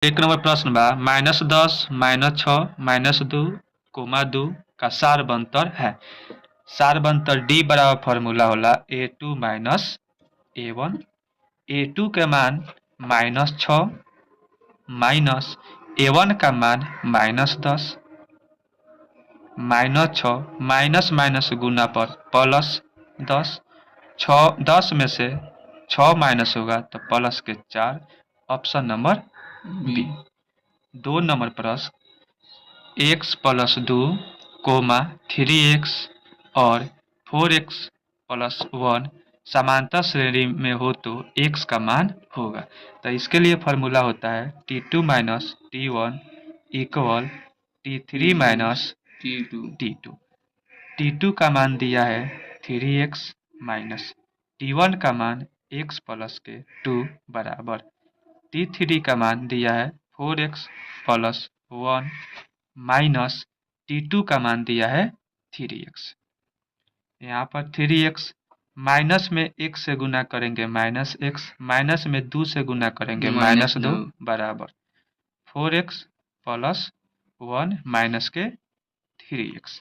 एक नंबर प्रश्न बा -10 -6 -2 -2 का सार बनतर है। सार बनतर डी बराबर फॉर्मूला होला A2 माइनस A1। A2 के मान -6 माइनस A1 का मान -10 -6 माइनस माइनस गुना पर प्लस 10। 10 में से 6 माइनस होगा तो प्लस के 4। Option number B. 2 नंबर प्रश्न x प्लस 2 कोमा 3x और 4x प्लस 1 समांतर श्रेणी में हो तो x का मान होगा। तो इसके लिए फॉर्मूला होता है T2 minus T1 equal T3 minus T2। T2 का मान दिया है 3x माइनस T1 का मान x प्लस के 2 बराबर T3 का मान दिया है 4x प्लस 1 माइनस T2 का मान दिया है 3x। यहाँ पर 3x माइनस में 1 से गुना करेंगे माइनस x, माइनस में 2 से गुना करेंगे माइनस 2 बराबर 4x प्लस 1 माइनस के 3x।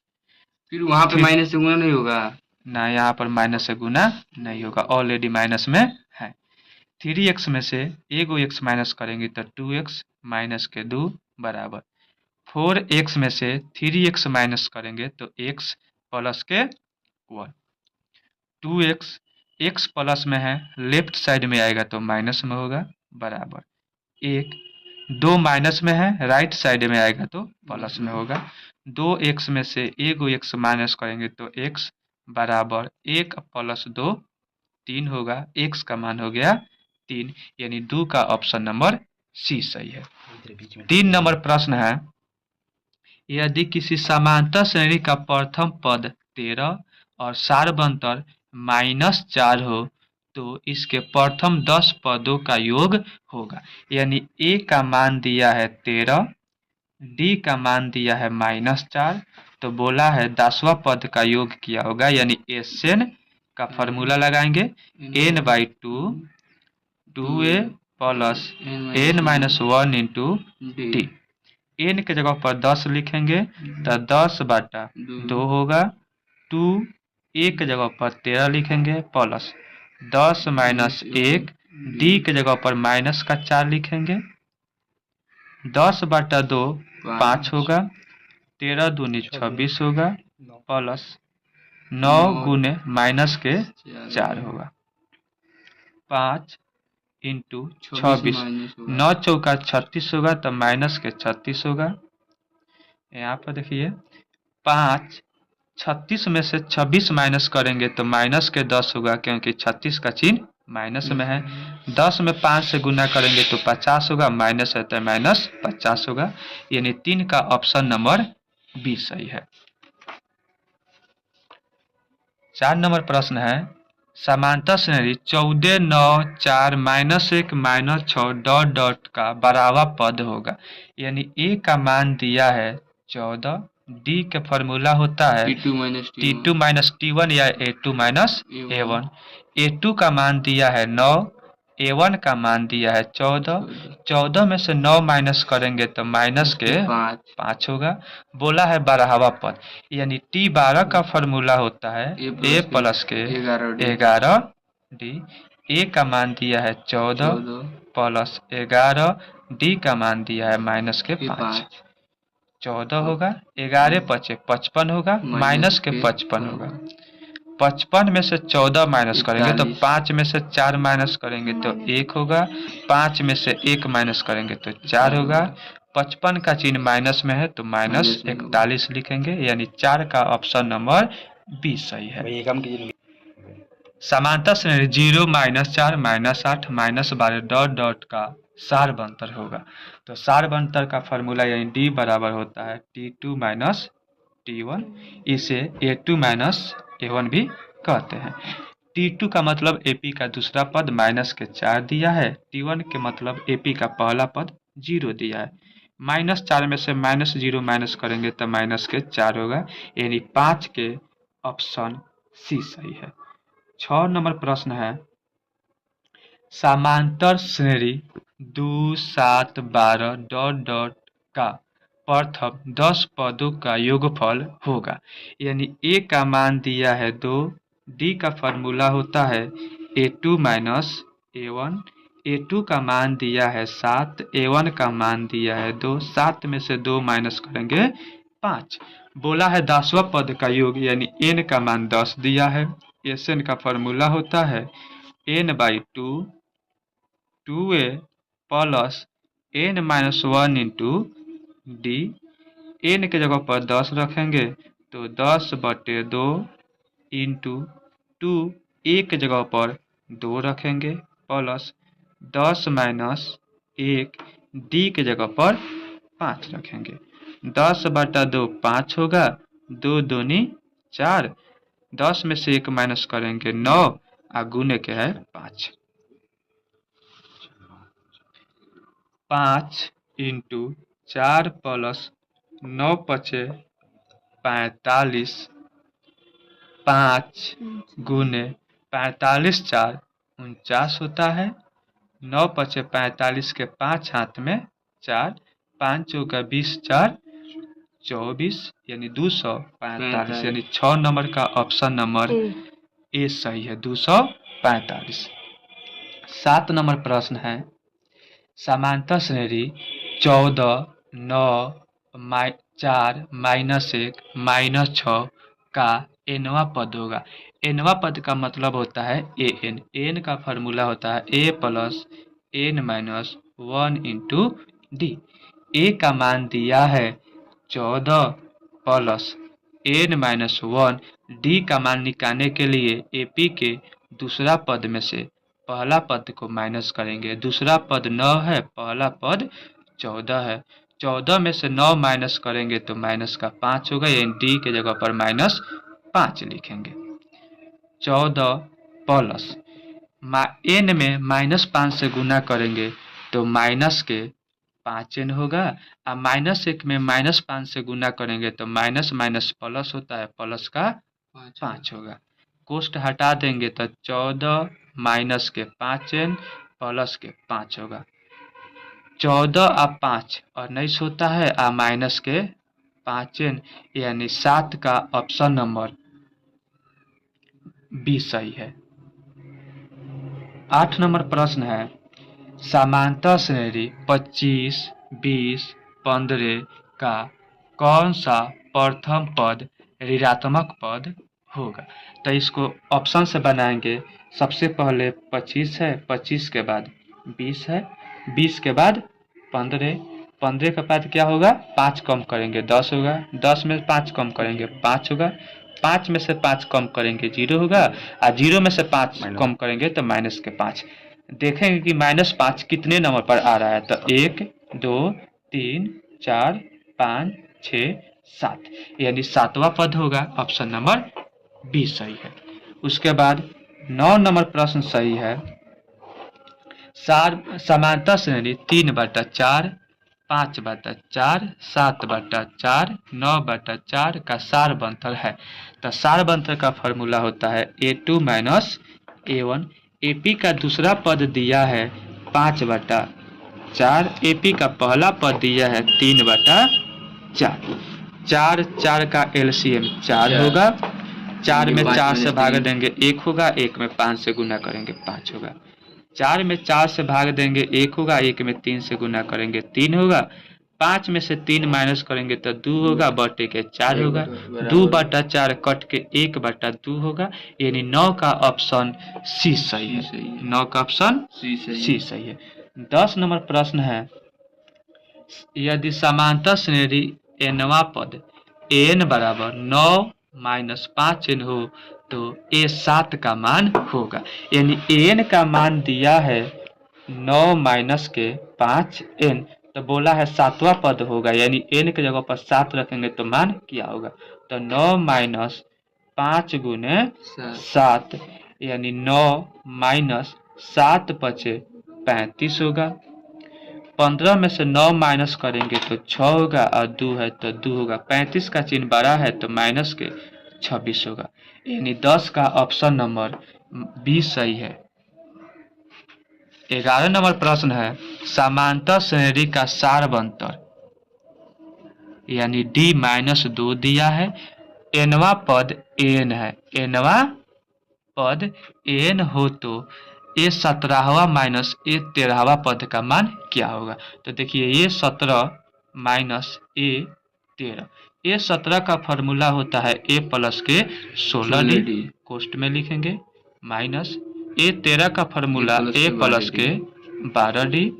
फिर वहां पे माइनस से गुना नहीं होगा ना, यहाँ पर माइनस से गुना नहीं होगा, ऑलरेडी माइनस में है। 3x में से एगो x माइनस करेंगे तो 2x माइनस के 2 बराबर 4x में से 3x माइनस करेंगे तो x प्लस के 1। 2x x प्लस में है, लेफ्ट साइड में आएगा तो माइनस में होगा बराबर 1। 2 माइनस में है, राइट साइड में आएगा तो प्लस में होगा। 2x में से एगो x माइनस करेंगे तो x बराबर 1 प्लस 2 3 होगा। x का मान हो गया 3, यानी 2 का ऑप्शन नंबर सी सही है। 3 नंबर प्रश्न है यदि किसी समांतर श्रेणी का प्रथम पद 13 और सारबंतर -4 हो तो इसके प्रथम 10 पदों का योग होगा। यानी a का मान दिया है 13, d का मान दिया है -4, तो बोला है 10वां पद का योग किया होगा, यानी Sn का फॉर्मूला लगाएंगे n/2 2a plus n-1 into D. n के जगह पर 10 लिखेंगे तो 10/2 होगा। 2 a के जगह पर 13 लिखेंगे प्लस 10 माइनस 1, d के जगह पर माइनस का 4 लिखेंगे। 10/2 5 होगा, 13 दूनी 26 होगा प्लस 9 गुने माइनस के 4 होगा। 5 इंटू 26, 9 चौका 36 होगा तो माइनस के 36 होगा। यहाँ पर देखिए 5 36 में से 26 माइनस करेंगे तो माइनस के 10 होगा, क्योंकि 36 का चिन्ह माइनस में है। 10 में 5 से गुना करेंगे तो 50 होगा, माइनस है तो माइनस 50 होगा, यानी 3 का ऑप्शन नंबर बी सही है। 4 नंबर प्रश्न है समांतर श्रेणी 14 9 4 -1 -6 डॉट डॉट का बराबर पद होगा। यानी a का मान दिया है 14, d का फॉर्मूला होता है T2 माइनस T1 या A2 माइनस A1। A2 का मान दिया है 9, A1 का मान दिया है 14। 14 में से 9 माइनस करेंगे तो माइनस के 5 होगा। बोला है 12वां पद, यानी T12 का फॉर्मूला होता है a प्लस के 11 d। a का मान दिया है 14 प्लस 11, d का मान दिया है माइनस के 5। 14 होगा, 11 पचे 55 होगा, माइनस के 55 होगा। 55 में से 14 माइनस करेंगे तो 5 में से 4 माइनस करेंगे तो 1 होगा, 5 में से 1 माइनस करेंगे तो 4 होगा। 55 का चिन्ह माइनस में है तो -41 लिखेंगे, यानी 4 का ऑप्शन नंबर बी सही है। समांतर श्रेणी 0 -4 -8 -12 डॉट डॉट का सार बनतर होगा। तो सार बनतर का फॉर्मूला यानी डी बराबर होता है T2 माइनस T1, इसे A2 माइनस A1 भी कहते हैं। T2 का मतलब AP का दूसरा पद माइनस के 4 दिया है, T1 के मतलब AP का पहला पद 0 दिया है। -4 में से -0 माइनस करेंगे तो माइनस के 4 होगा, यानी 5 के ऑप्शन सी सही है। 6 नंबर प्रश्न है समांतर श्रेणी 2, 7, 12 डॉट डॉट का प्रथम 10 पदों का योगफल होगा। यानी ए का मान दिया है 2, डी का फॉर्मूला होता है A2 माइनस A1, A2 का मान दिया है 7, A1 का मान दिया है 2, 7 में से 2 माइनस करेंगे 5। बोला है 10वां पद का योग यानी n का मान 10 दिया है। Sn का फॉर्मूला होता है n/2 2a plus n minus 1 into d. N के जगह पर 10 रखेंगे तो 10/2 इंटू 2 ए के जगह पर 2 रखेंगे प्लस 10 माइनस 1 डी के जगह पर 5 रखेंगे। 10/2 5 होगा, 2 दूनी 4, 10 में से 1 माइनस करेंगे 9 और गुने के है 5। 5 इंटू 4 प्लस 9 पचे 45, 5 गुने 45 4 49 होता है। 9 पचे 45 के 5 हाथ में 4, 5 चौका 20 4 24 यानी 245 यानी 6 नंबर का ऑप्शन नंबर ए सही है 245। 7 नंबर प्रश्न है समांतर श्रेणी 14 9 4 माइनस 1 माइनस 6 का एनवा पद होगा। एनवा पद का मतलब होता है एन। एन का फॉर्मूला होता है a plus n minus 1 into d. A का मान दिया है 14 प्लस एन माइनस 1। डी का मान निकालने के लिए एपी के दूसरा पद में से पहला पद को माइनस करेंगे। दूसरा पद 9 है, पहला पद 14 है। 14 में से 9 माइनस करेंगे तो माइनस का 5 होगा, यानी डी के जगह पर माइनस 5 लिखेंगे। 14 प्लस एन में माइनस 5 से गुना करेंगे तो माइनस के 5n होगा, और माइनस 1 में माइनस 5 से गुना करेंगे तो माइनस माइनस प्लस होता है, प्लस का 5 होगा। कोष्ट हटा देंगे तो 14 माइनस के 5n प्लस के 5 होगा। 14 और 5 19 होता है, और माइनस के 5n यानी 7 का ऑप्शन नंबर बी सही है। 8 नंबर प्रश्न है समांतर श्रेणी 25 20 15 का कौन सा प्रथम पद ऋणात्मक पद होगा। तो इसको ऑप्शन से बनाएंगे। सबसे पहले 25 है, 25 के बाद 20 है, 20 के बाद 15, 15 के बाद क्या होगा 5 कम करेंगे 10 होगा, 10 में 5 कम करेंगे 5 होगा, 5 में से 5 कम करेंगे 0 होगा, और 0 में से 5 कम करेंगे तो माइनस के 5। देखेंगे कि माइनस 5 कितने नंबर पर आ रहा है, तो 1 2 3 4 5 6 7 यानी 7वां पद होगा। ऑप्शन नंबर बी सही है। उसके बाद 9 नंबर प्रश्न सही है। समांतर श्रेणी 3/4 5/4 7/4 9/4 का सार बंतर है। तो सार बंतर का फॉर्मूला होता है A2 माइनस A1। AP का दूसरा पद दिया है 5/4, AP का पहला पद दिया है 3/4। 4 4 का LCM 4 होगा, 4 में 4 से भाग देंगे 1 होगा, 1 में 5 से गुना करेंगे 5 होगा। 4 में 4 से भाग देंगे 1 होगा, 1 में 3 से गुना करेंगे 3 होगा, 5 में से 3 माइनस करेंगे तो 2 होगा, बटे के 4 होगा, 2/4 कट के 1/2 होगा, यानी 9 का ऑप्शन सी सही है। 9 का ऑप्शन सी सही है। 10 नंबर प्रश्न है यदि समांतर श्रेणी nवा पद n बराबर 9 माइनस 5n हो तो A7 का मान होगा। यानी an का मान दिया है 9 माइनस के 5n, तो बोला है 7वां पद होगा, यानी n के जगह पर 7 रखेंगे तो मान क्या होगा, तो 9 माइनस 5 गुने 7 यानी 9 माइनस 7 पचे 35 होगा। 15 में से 9 माइनस करेंगे तो 6 होगा, और 2 है तो 2 होगा, 35 का चिन्ह बड़ा है तो माइनस के 26 होगा, यानी 10 का ऑप्शन नंबर बी सही है। 11 नंबर प्रश्न है समांतर श्रेणी का सारबंतर यानी D-2 दिया है। nवा पद n है, nवा पद n हो तो ए 17वां माइनस ए 13वां पद का मान क्या होगा। तो देखिए ये 17 माइनस ए 13, ए 17 का फॉर्मूला होता है ए प्लस के 16D, कोष्ट में लिखेंगे, माइनस ए 13 का फॉर्मूला ए प्लस के 12D,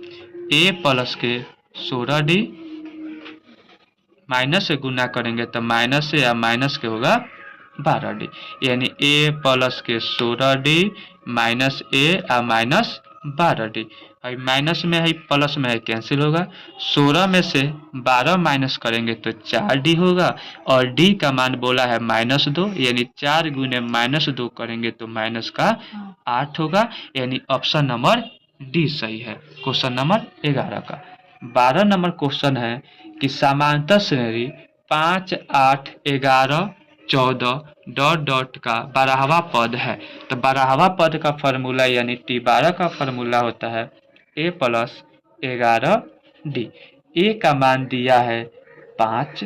ए प्लस के 16D, माइनस से गुना करेंगे तो माइनस से या माइनस के होगा 12D, यानी ए प्लस के 16D माइनस ए या माइनस 12D। और माइनस में है प्लस में है कैंसिल होगा, 16 में से 12 माइनस करेंगे तो 4D होगा और D का मान बोला है -2, यानी 4 गुने -2 करेंगे तो माइनस का 8 होगा, यानी ऑप्शन नंबर डी सही है क्वेश्चन नंबर 11 का। 12 नंबर क्वेश्चन है कि समांतर श्रेणी 5, 8, 11, 14 डॉट डॉट का 12वां पद है। तो 12वां पद का फॉर्मूला यानी T12 का फॉर्मूला होता है a प्लस 11D। ए का मान दिया है 5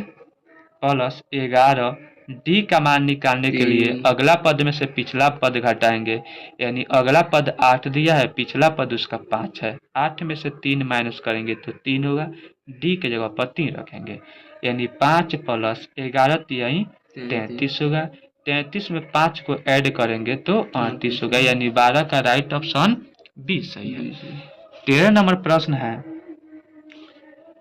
प्लस 11, डी का मान निकालने के लिए अगला पद में से पिछला पद घटाएंगे, यानी अगला पद 8 दिया है, पिछला पद उसका 5 है, 8 में से 3 माइनस करेंगे तो 3 होगा, डी के जगह पर 3 रखेंगे, यानी 5 प्लस 11 3 33 होगा, 33 में 5 को ऐड करेंगे तो 38 होगा, यानी 12 का राइट ऑप्शन बी सही है। 13 नंबर प्रश्न है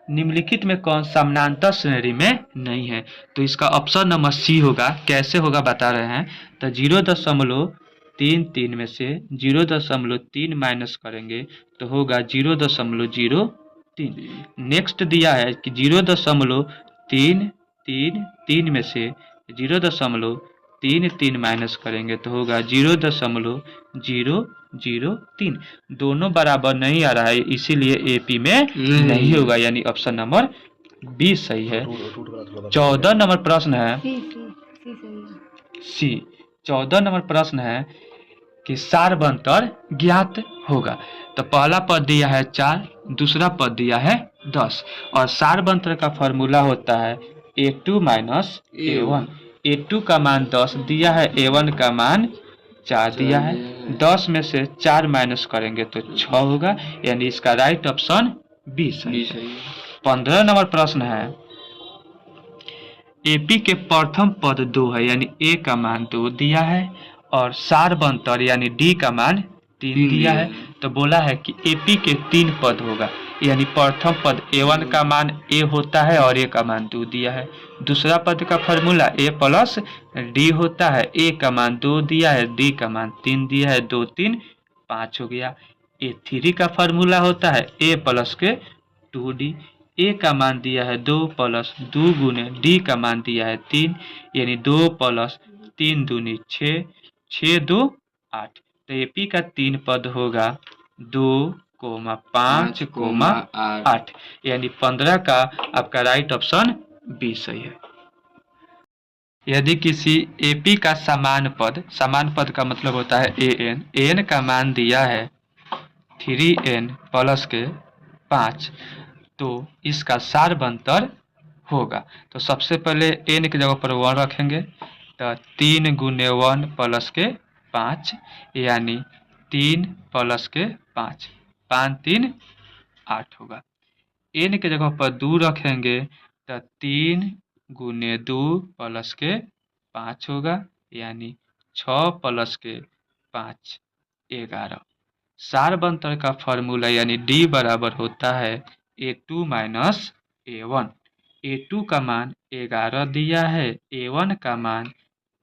निम्नलिखित में कौन समानांतर श्रेणी में नहीं है। तो इसका ऑप्शन नंबर सी होगा। कैसे होगा बता रहे हैं, तो 0.33 में से 0.3 माइनस करेंगे तो होगा 0.03। नेक्स्ट दिया है कि 0.333 में से 0.33 माइनस करेंगे तो होगा 0.003। दोनों बराबर नहीं आ रहा है, इसीलिए एपी में नहीं होगा, यानी ऑप्शन नंबर बी सही है। 14 नंबर प्रश्न है सी। 14 नंबर प्रश्न है कि सारबंतर ज्ञात होगा। तो पहला पद दिया है 4, दूसरा पद दिया है 10 और सारबंतर का फॉर्मूला होता है a2 माइनस a1। a2 का मान 10 दिया है, a1 का मान 4 दिया है, 10 में से 4 माइनस करेंगे तो 6 होगा, यानी इसका राइट ऑप्शन बी सही है। 15 नंबर प्रश्न है एपी के प्रथम पद 2 है, यानी ए का मान 2 दिया है और सारबंतर यानी डी का मान 3 दिया है। तो बोला है कि एपी के 3 पद होगा, यानी प्रथम पद a1 का मान a होता है और a का मान 2 दिया है। दूसरा पद का फॉर्मूला a प्लस डी होता है, a का मान 2 दिया है, d का मान 3 दिया है, 2 3 5 हो गया। a3 का फॉर्मूला होता है a प्लस के 2d, a का मान दिया है 2 प्लस 2 गुने d का मान दिया है 3, यानी 2 प्लस 3 दूनी 6, 6 2 8। तो एपी का 3 पद होगा 2, 5, 8, यानी 15 का आपका राइट ऑप्शन बी सही है। यदि किसी एपी का समान पद का मतलब होता है एन का मान दिया है 3n प्लस के 5, तो इसका सारबंतर होगा। तो सबसे पहले n की जगह पर 1 रखेंगे, तो 3 गुने 1 प्लस के 5, यानी 3 प्लस के 5, 5 3 8 होगा। n के जगह पर 2 रखेंगे तो 3 गुने 2 प्लस के 5 होगा, यानी 6 प्लस के 5 11। सारबंतर का फॉर्मूला यानी d बराबर होता है a2 माइनस a1। a2 का मान 11 दिया है, a1 का मान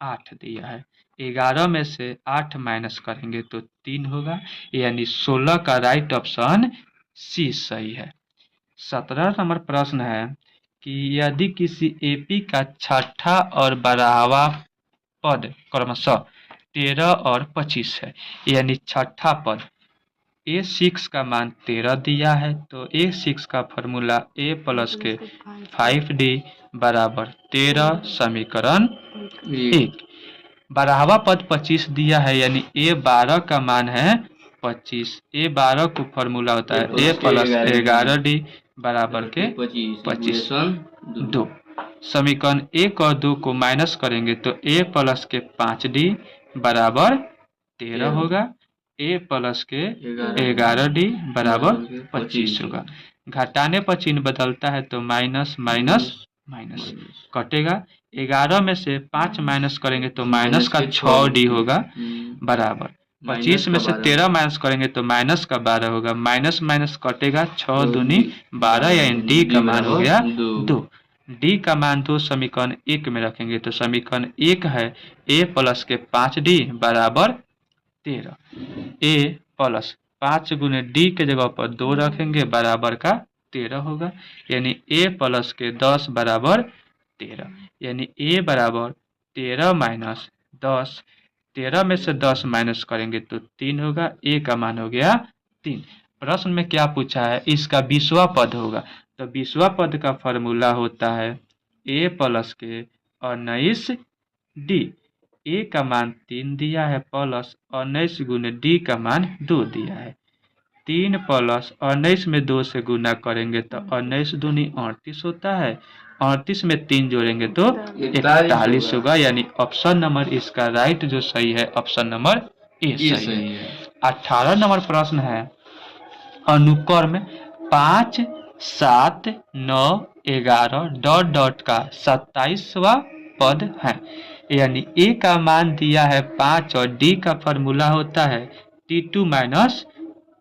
8 दिया है, 11 में से 8 माइनस करेंगे तो 3 होगा, यानी 16 का राइट ऑप्शन सी सही है। 17 नंबर प्रश्न है कि यदि किसी एपी का छठा और 12वां पद क्रमशः 13 और 25 है, यानी छठा पद a6 का मान 13 दिया है, तो a6 का फॉर्मूला a प्लस के 5d बराबर 13 समीकरण 1। 12वां पद 25 दिया है, यानी a 12 का मान है 25। A12 को फॉर्मूला होता है A प्लस 11D बराबर के 25 2। समीकरण 1 और 2 को माइनस करेंगे तो A प्लस के 5D बराबर 13 होगा। A प्लस के 11D बराबर 25 होगा। घटाने पर चिन्ह बदलता है तो माइनस माइनस माइनस कटेगा। 11 में से 5 माइनस करेंगे तो माइनस का 6D होगा बराबर 25 में से 13 माइनस करेंगे तो माइनस का 12 होगा। माइनस माइनस कटेगा 6 दूनी 12 यानी डी का मान हो गया 2। डी का मान 2 समीकरण 1 में रखेंगे तो समीकरण 1 है a प्लस के 5D बराबर 13। a प्लस 5 गुने डी के जगह पर 2 रखेंगे बराबर का 13 होगा यानी a प्लस के 10 बराबर 13 यानी a बराबर 13 माइनस 10। 13 में से 10 माइनस करेंगे तो 3 होगा। a का मान हो गया 3। प्रश्न में क्या पूछा है, इसका 20वां पद होगा तो 20वां पद का फॉर्मूला होता है a प्लस के 19D। a का मान 3 दिया है प्लस 19 गुने d का मान 2 दिया है। 3 प्लस 19 में 2 से गुना करेंगे तो 19 दूनी 38 होता है। 38 में 3 जोड़ेंगे तो 41 होगा यानी ऑप्शन नंबर इसका राइट जो सही है ऑप्शन नंबर ए सही है। 18 नंबर प्रश्न है अनुक्रम 5 7 9 11 डॉट डॉट का 27वां पद है यानी a का मान दिया है 5 और d का फॉर्मूला होता है t2 माइनस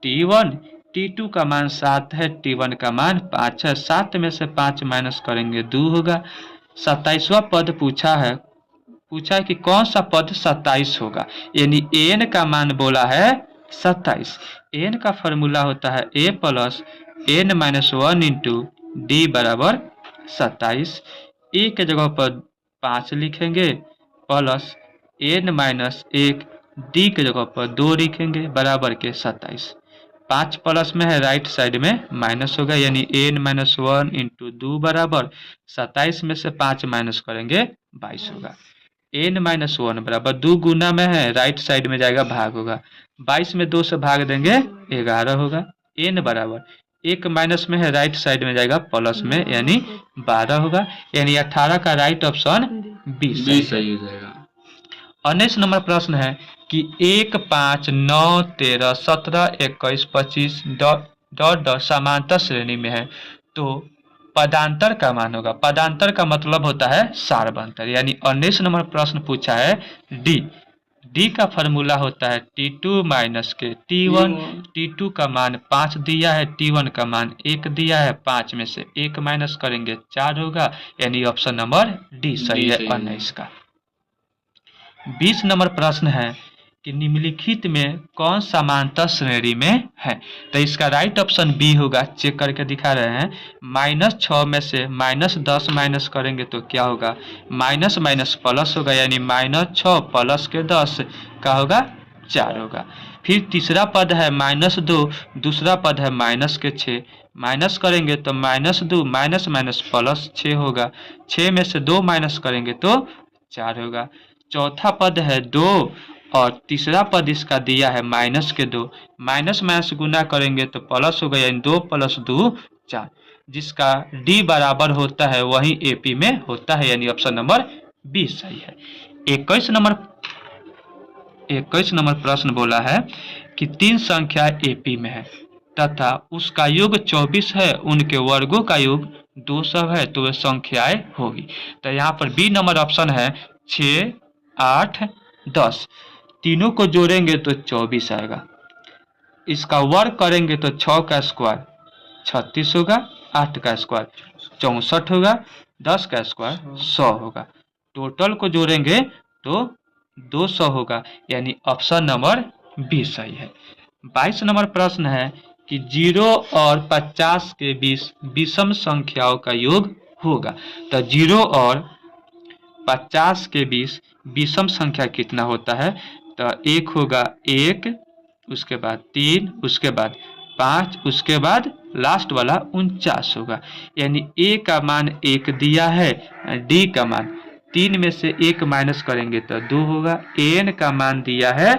T1। T2 का मान 7 है, T1 का मान 5 है। 7 में से 5 माइनस करेंगे 2 होगा। 27वां पद पूछा है कि कौन सा पद 27 होगा यानी n का मान बोला है 27। n का फॉर्मूला होता है a plus n minus 1 into d बराबर 27। a के जगह पर 5 लिखेंगे प्लस n माइनस 1 d के जगह पर 2 लिखेंगे बराबर के 27। 5 प्लस में है राइट साइड में माइनस होगा यानी n माइनस 1 इंटू 2 बराबर 27 में से 5 माइनस करेंगे 22 होगा। n माइनस 1 बराबर 2 गुना में है राइट साइड में जाएगा भाग होगा। 22 में 2 से भाग देंगे 11 होगा। n बराबर 1 माइनस में है राइट साइड में जाएगा प्लस में यानी 12 होगा यानी 18 का राइट ऑप्शन बी सही हो जाएगा। 19 नंबर प्रश्न है कि 1 5 9 13 17 21 25 डॉट समांतर श्रेणी में है तो पदांतर का मान होगा। पदांतर का मतलब होता है सारबंतर यानी 19 नंबर प्रश्न पूछा है डी का फॉर्मूला होता है T2 माइनस के T1। T2 का मान 5 दिया है, T1 का मान 1 दिया है। 5 में से 1 माइनस करेंगे 4 होगा यानी ऑप्शन नंबर डी सही है 19 का। 20 नंबर प्रश्न है कि निम्नलिखित में कौन समांतर श्रेणी में है तो इसका राइट ऑप्शन बी होगा। चेक करके दिखा रहे हैं। -6 में से -10 माइनस करेंगे तो क्या होगा, माइनस माइनस प्लस होगा यानी -6 प्लस के 10 का होगा 4 होगा। फिर तीसरा पद है -2, दूसरा पद है माइनस के 6 माइनस करेंगे तो -2 माइनस माइनस प्लस 6 होगा। 6 में से 2 माइनस करेंगे तो 4 होगा। चौथा पद है 2 और तीसरा पद इसका दिया है माइनस के 2 माइनस माइनस गुना करेंगे तो प्लस होगा यानी 2 + 2 4 जिसका डी बराबर होता है वही एपी में होता है यानी ऑप्शन नंबर बी सही है। 21 नंबर प्रश्न बोला है कि 3 संख्या एपी में है तथा उसका योग 24 है, उनके वर्गों का योग 200 है तो वे संख्याएं होगी। तो यहाँ पर बी नंबर ऑप्शन है 6 8 10 तीनों को जोड़ेंगे तो 24 आएगा। इसका वर्ग करेंगे तो 6 का स्क्वायर 36 होगा, 8 का स्क्वायर 64 होगा, 10 का स्क्वायर 100 होगा। टोटल को जोड़ेंगे तो 200 होगा यानी ऑप्शन नंबर बी सही है। 22 नंबर प्रश्न है कि 0 और 50 के बीच विषम संख्याओं का योग होगा। तो 0 और 50 के बीच विषम संख्या कितना होता है तो 1 होगा 1, उसके बाद 3, उसके बाद 5, उसके बाद लास्ट वाला 49 होगा यानी ए का मान 1 दिया है, डी का मान 3 में से 1 माइनस करेंगे तो 2 होगा। एन का मान दिया है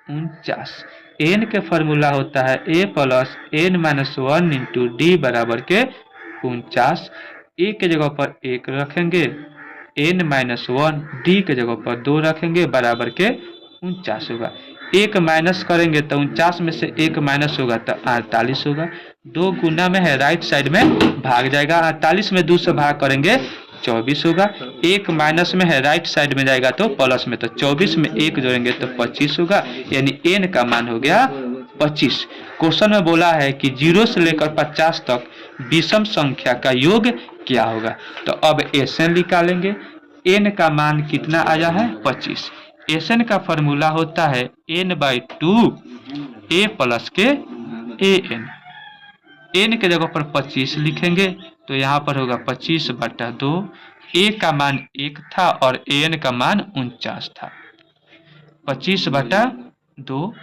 49 एन के फॉर्मूला होता है a plus n minus one into d बराबर के 49। ए के जगह पर 1 रखेंगे, एन माइनस वन, डी के जगह पर 2 रखेंगे बराबर के 49 होगा। 1 माइनस करेंगे तो 49 में से 1 माइनस होगा तो 48 होगा। 2 गुना में है, राइट साइड में भाग जाएगा। 48 में 2 से भाग करेंगे 24 होगा। 1 माइनस में है, राइट साइड में जाएगा तो प्लस में, तो 24 में 1 जोड़ेंगे तो 25 होगा। यानी एन का मान हो गया 25। क्वेश्चन में बोला है कि 0 से लेकर 50 तक विषम संख्या का योग क्या होगा। तो अब एसएन निकालेंगे। एन का मान कितना आया है 25। एसएन का फॉर्मूला होता है n/2 ए प्लस के एन। एन के जगह पर 25 लिखेंगे तो यहाँ पर होगा 25/2। ए का मान 1 था और एन का मान 49 था। 25/2,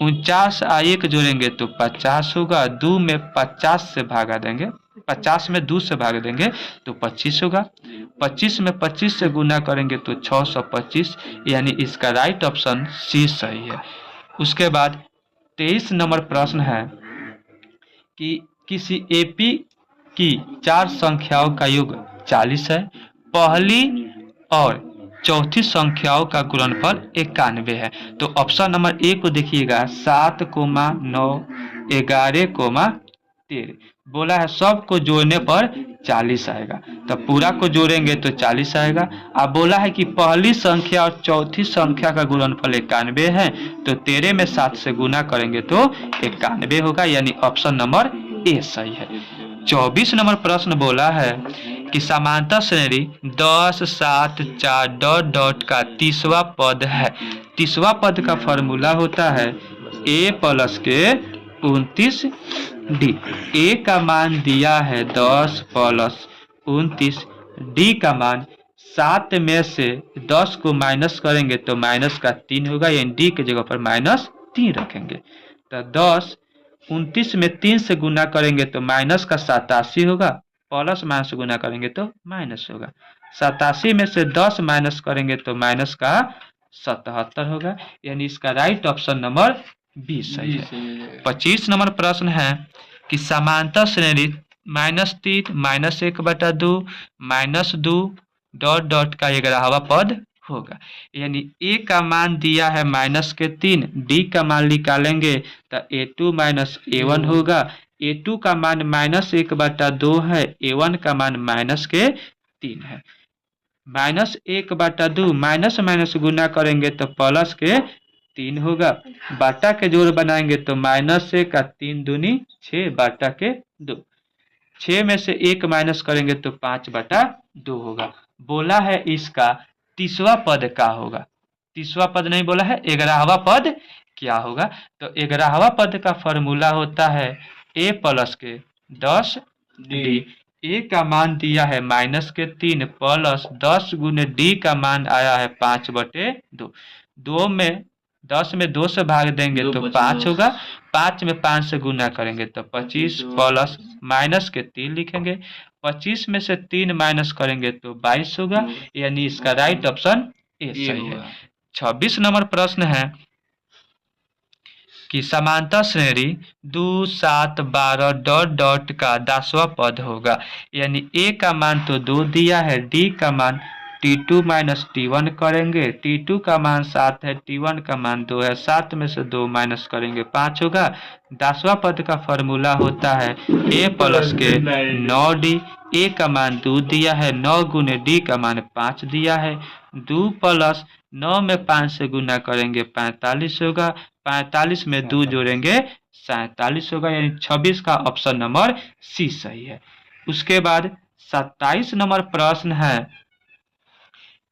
49 आ 1 जोड़ेंगे तो 50 होगा। 2 में 50 से भागा देंगे, 50 में 2 से भाग देंगे तो 25 होगा। 25 में 25 से गुना करेंगे तो 625, यानी इसका राइट ऑप्शन सी सही है। उसके बाद 23 नंबर प्रश्न है कि किसी एपी की 4 संख्याओं का योग 40 है। पहली और चौथी संख्याओं का गुणनफल 91 है। तो ऑप्शन नंबर ए को देखिएगा, 7, 9, 11, 13 बोला है सबको जोड़ने पर 40 आएगा। तो पूरा को जोड़ेंगे तो 40 आएगा। अब बोला है कि पहली संख्या और चौथी संख्या का गुणनफल 91 है, तो 13 में 7 से गुना करेंगे तो 91 होगा, यानी ऑप्शन नंबर ए सही है। 24 नंबर प्रश्न बोला है कि समांतर श्रेणी 10, 7, 4 डॉट डॉट का 30वां पद है। 30वां पद का फॉर्मूला होता है ए प्लस के 29 डी। ए का मान दिया है 10 प्लस 29, डी का मान 7 में से 10 को माइनस करेंगे तो माइनस का 3 होगा, यानी डी के जगह पर -3 रखेंगे। तो 10 29 में 3 से गुना करेंगे तो माइनस का 87 होगा, प्लस माइनस गुना करेंगे तो माइनस होगा। 87 में से 10 माइनस करेंगे तो माइनस का 77 होगा, यानी इसका राइट ऑप्शन नंबर बी सही है। 25 नंबर प्रश्न है कि समांतर श्रेणी -3, -1/2, -2 डॉट डॉट का 11वां पद होगा। यानी ए का मान दिया है -3, डी का मान निकालेंगे तो a2 - a1 होगा। a2 का मान -1/2 है, a1 का मान -3 है। -1/2 माइनस माइनस गुना करेंगे तो प्लस के 3 होगा। बाटा के जोड़ बनाएंगे तो -1 का 3 दूनी 6 बाटा के 2। 6 में से 1 माइनस करेंगे तो 5/2 होगा। बोला है इसका 30वां पद का होगा। 30वां पद नहीं बोला है, 11वां पद क्या होगा। तो 11वां पद का फॉर्मूला होता है ए प्लस के 10 डी। ए का मान दिया है -3 प्लस 10 गुने डी का मान आया है 5/2। 2 में 10 में 2 से भाग देंगे तो 5 होगा। 5 में 5 से गुना करेंगे तो 25 प्लस माइनस के 3 लिखेंगे। 25 में से 3 माइनस करेंगे तो 22 होगा, यानी इसका राइट ऑप्शन ए सही है। 26 नंबर प्रश्न है कि समांतर श्रेणी 2, 7, 12 डॉट डॉट का 10वां पद होगा। यानी ए का मान तो 2 दिया है, डी का मान T2 - T1 करेंगे। T2 का मान 7 है, T1 का मान 2 है। 7 में से 2 माइनस करेंगे 5 होगा। 10वां पद का फॉर्मूला होता है ए प्लस के 9D। ए का मान 2 दिया है, 9 गुने डी का मान 5 दिया है। 2 प्लस 9 में 5 से गुना करेंगे 45 होगा। 45 में 2 जोड़ेंगे 47 होगा, यानी 26 का ऑप्शन नंबर सी सही है। उसके बाद 27 नंबर प्रश्न है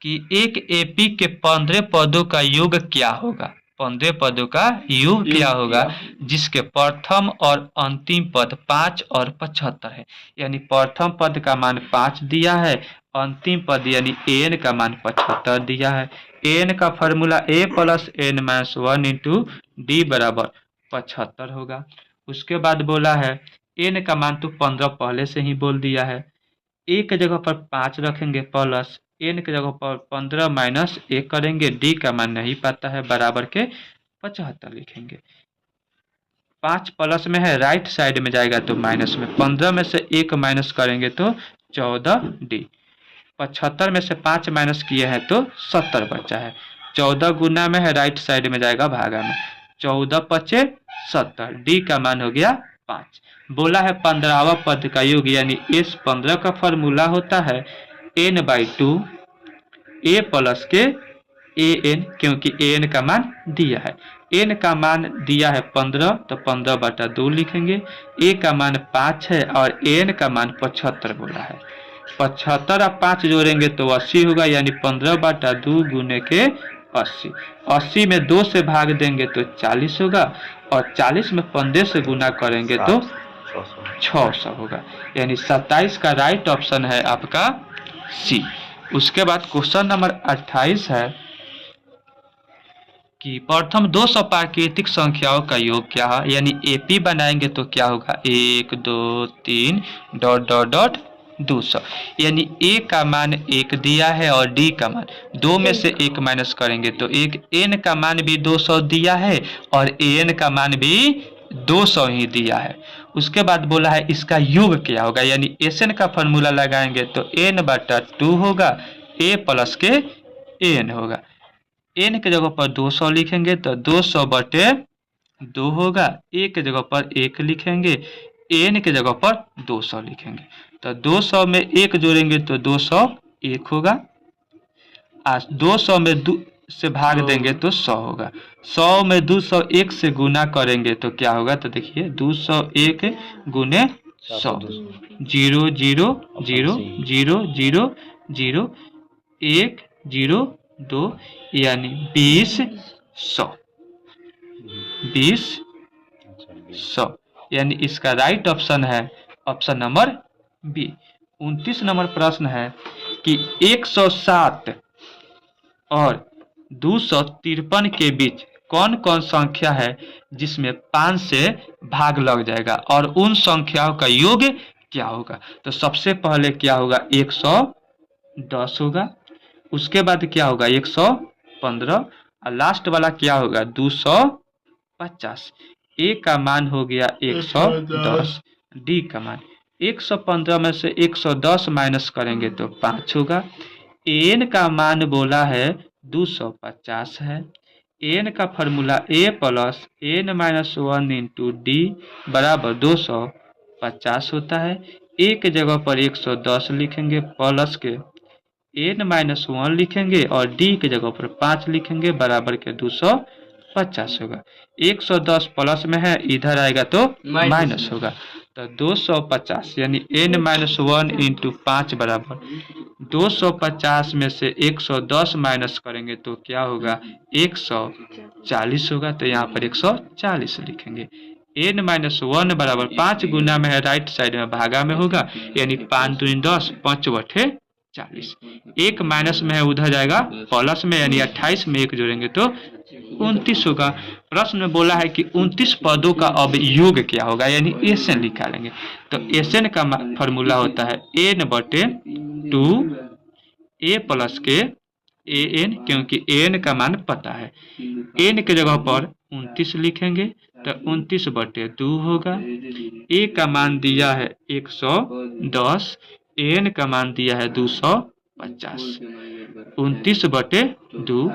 कि एक एपी के 15 पदों का योग क्या होगा। 15 पदों का योग क्या होगा जिसके प्रथम और अंतिम पद 5 और 75 है। यानी प्रथम पद का मान 5 दिया है, अंतिम पद यानी एन का मान 75 दिया है। एन का formula a plus N -1 into d बराबर 75 होगा। उसके बाद बोला है एन का मान तो 15 पहले से ही बोल दिया है। ए के जगह पर 5 रखेंगे प्लस एन के जगह पर 15 - 1 करेंगे। डी का मान नहीं पता है, बराबर के 75 लिखेंगे। 5 प्लस में है, राइट साइड में जाएगा तो माइनस में, 15 में से 1 माइनस करेंगे तो 14D, 75 में से 5 माइनस किए हैं तो 70 बचा है। 14 गुना में है, राइट साइड में जाएगा भागा में, 14 पचे 70, डी का मान हो गया 5। बोला है 15वां पद का योग यानी इस 15 का फॉर्मूला होता है n/2 a प्लस के an, क्योंकि an का मान दिया है, n का मान दिया है 15 तो 15/2 लिखेंगे, a का मान 5 है और an का मान 75 बोला है। 75 और 5 जोड़ेंगे तो 80 होगा, यानी 15/2 गुने के 80, 80 में 2 से भाग देंगे तो 40 होगा और 40 में 15 से गुना करेंगे तो 600 होगा, यानी 27 का राइट ऑप्शन है आपका सी। उसके बाद क्वेश्चन नंबर 28 है कि प्रथम 200 प्राकृतिक संख्याओं का योग क्या है, यानी एपी बनाएंगे तो क्या होगा 1 2 3 ... 200, यानी a का मान 1 दिया है और d का मान 2 में से 1 माइनस करेंगे तो एक n का मान भी 200 दिया है और an का मान भी 200 ही दिया है। उसके बाद बोला है इसका योग क्या होगा, यानी Sn का फॉर्मूला लगाएंगे तो n/2 होगा, a प्लस के n होगा, n के जगह पर 200 लिखेंगे तो 200/2 होगा, a के जगह पर 1 लिखेंगे, n के जगह पर 200 लिखेंगे तो 200 में 1 जोड़ेंगे तो 201 होगा, 200 में 2 से भाग देंगे तो 100 होगा, 100 में 201 से गुना करेंगे तो क्या होगा, तो देखिए 201 गुने 100, 0 0 0 0 0 0 1 0 2, यानी 20 100, 20 100, यानी इसका राइट ऑप्शन है ऑप्शन नंबर बी। 29 नंबर प्रश्न है कि 107 और 253 के बीच कौन कौन संख्या है जिसमें 5 से भाग लग जाएगा और उन संख्याओं का योग क्या होगा। तो सबसे पहले क्या होगा 110 होगा, उसके बाद क्या होगा 115 और लास्ट वाला क्या होगा 250। ए का मान हो गया 110, डी का मान 115 में से 110 माइनस करेंगे तो 5 होगा, एन का मान बोला है 250 है, एन का formula a plus n-1 into d बराबर 250 होता है। ए के जगह पर 110 लिखेंगे प्लस के n-1 लिखेंगे और डी के जगह पर 5 लिखेंगे बराबर के 250 होगा। 110 प्लस में है, इधर आएगा तो माइनस होगा तो 250 यानी n-1 इंटू 5 बराबर 250 में से 110 माइनस करेंगे तो क्या होगा 140 होगा, तो यहाँ पर 140 लिखेंगे। n-1 बराबर 5 गुना में है, राइट साइड में भागा में होगा, यानी 5 दूनी 10 5/40, 1 माइनस में है उधर जाएगा प्लस में, यानी 28 में 1 जोड़ेंगे तो 29 होगा। प्रश्न में बोला है कि 29 पदों का अब योग क्या होगा, यानी Sn निकालेंगे तो Sn का फॉर्मूला होता है n/2 a प्लस के an, क्योंकि an का मान पता है, n के जगह पर 29 लिखेंगे तो 29/2 होगा, a का मान दिया है 110, an का मान दिया है 250, 29/2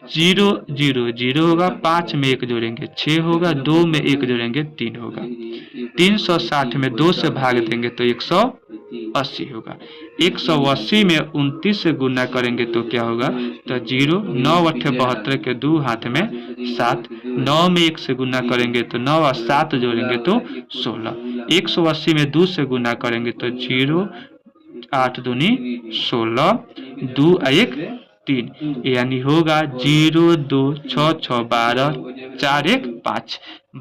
0 0 0 होगा, 5 में 1 जोड़ेंगे 6 होगा, 2 में 1 जोड़ेंगे 3 होगा, 360 में 2 से भाग देंगे तो 180 होगा, 180 में 29 से गुना करेंगे तो क्या होगा, तो 0 9×8 के 2 हाथ में 7, 9 में 1 से गुना करेंगे तो 9 और 7 जोड़ेंगे तो 16, 180 में 2 से गुना करेंगे तो 0 8 दूनी 16, 2 1 3, यानी होगा 0 2 6 6 12 4 1 5,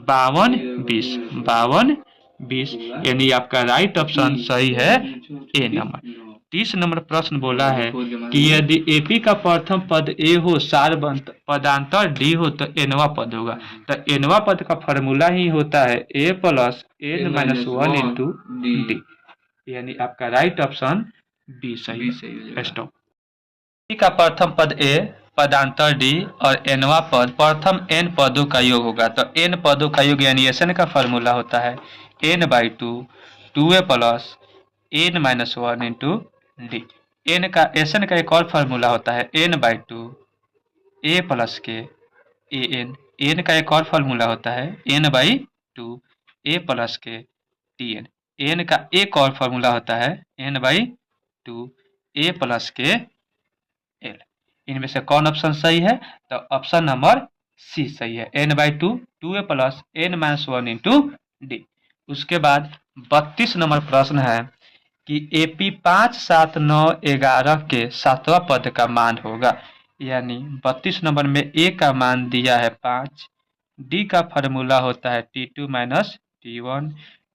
52 20, 52 20, यानी आपका राइट ऑप्शन सही है ए नंबर। 30 नंबर प्रश्न बोला है कि यदि एपी का प्रथम पद ए हो, सार पदांतर डी हो तो एनवा पद होगा। तो एनवा पद का फॉर्मूला ही होता है a plus n-1 into D, यानी आपका राइट ऑप्शन बी सही है। स्टॉप। डी का प्रथम पद ए, पदांतर डी और एनवा पद प्रथम एन पदों का योग होगा। तो एन पदों का योग यानी एस एन का फॉर्मूला होता है n by two, two a plus n minus one into d. N का एस एन का एक और फॉर्मूला होता है n by two a plus के ए एन। एन का एक और फॉर्मूला होता है n by two a plus के टी एन। एन का एक और फॉर्मूला होता है n by two a plus के एल। इनमें से कौन ऑप्शन सही है? तो ऑप्शन नंबर सी सही है, n by two, two a plus n minus one into d. उसके बाद 32 नंबर प्रश्न है कि एपी 5, 7, 9, 11 के सातवां पद का मान होगा। यानी 32 नंबर में ए का मान दिया है 5, डी का फार्मूला होता है T2 माइनस T1,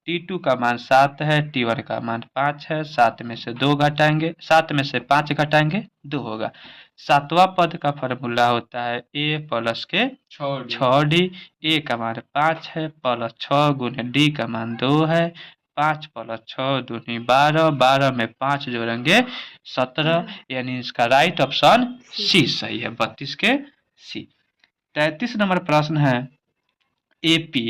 T2 का मान 7 है, T1 का मान 5 है। 7 में से 2 घटाएंगे, 7 में से 5 घटाएंगे 2 होगा। सातवां पद का फार्मूला होता है ए प्लस के 6D। ए का मान 5 है प्लस 6 गुने डी का मान 2 है। 5 प्लस 6 दूनी 12, 12 में 5 जोड़ेंगे 17। यानी इसका राइट ऑप्शन सी सही है, 32 के सी। 33 नंबर प्रश्न है एपी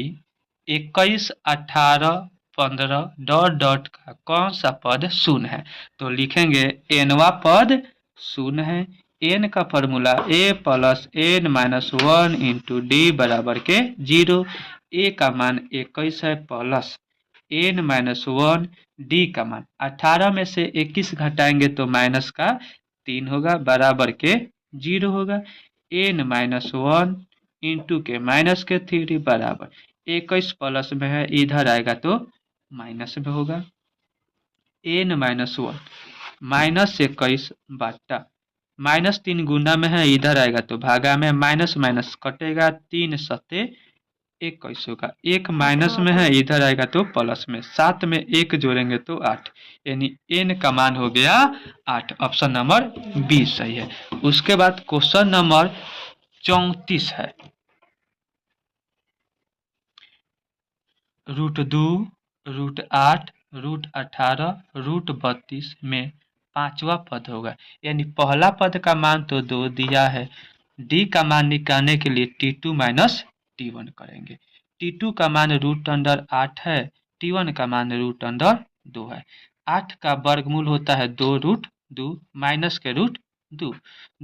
21, 18, 15 डॉट डॉट का कौन सा पद शून्य है? तो लिखेंगे एनवा पद शून्य है। एन का formula a plus n minus one into d बराबर के 0। ए का मान 21 है plus n minus one, d का मान 18 में से 21 घटाएंगे तो माइनस का 3 होगा बराबर के 0 होगा। एन माइनस वन इंटू के माइनस के 3 बराबर 21 प्लस में है, इधर आएगा तो माइनस में होगा। एन माइनस वन माइनस 21 बाटा माइनस 3 गुना में है, इधर आएगा तो भागा में, माइनस माइनस कटेगा, 3 सते 21 होगा। एक माइनस में है, इधर आएगा तो प्लस में, 7 में 1 जोड़ेंगे तो 8। यानी एन का मान हो गया 8। ऑप्शन नंबर बी सही है। उसके बाद क्वेश्चन नंबर 34 है √2, √8, √18, √32 में पांचवा पद होगा। यानी पहला पद का मान तो 2 दिया है, डी का मान निकालने के लिए T2 माइनस T1 करेंगे। T2 का मान √8 है, T1 का मान √2 है। 8 का वर्गमूल होता है 2√2 माइनस के √2।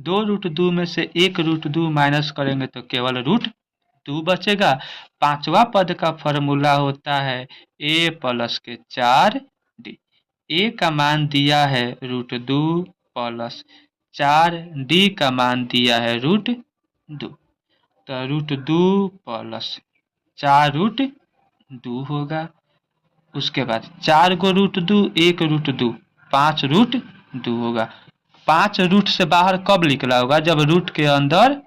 2√2 में से 1√2 माइनस करेंगे तो केवल √2 बचेगा। पांचवा पद का फॉर्मूला होता है ए प्लस के 4D। ए का मान दिया है √2 प्लस 4, डी का मान दिया है √2। तो √2 प्लस 4√2 होगा। उसके बाद 4 को √2, 1 √2, 5 √2 होगा। 5 रूट से बाहर कब निकला होगा? जब रूट के अंदर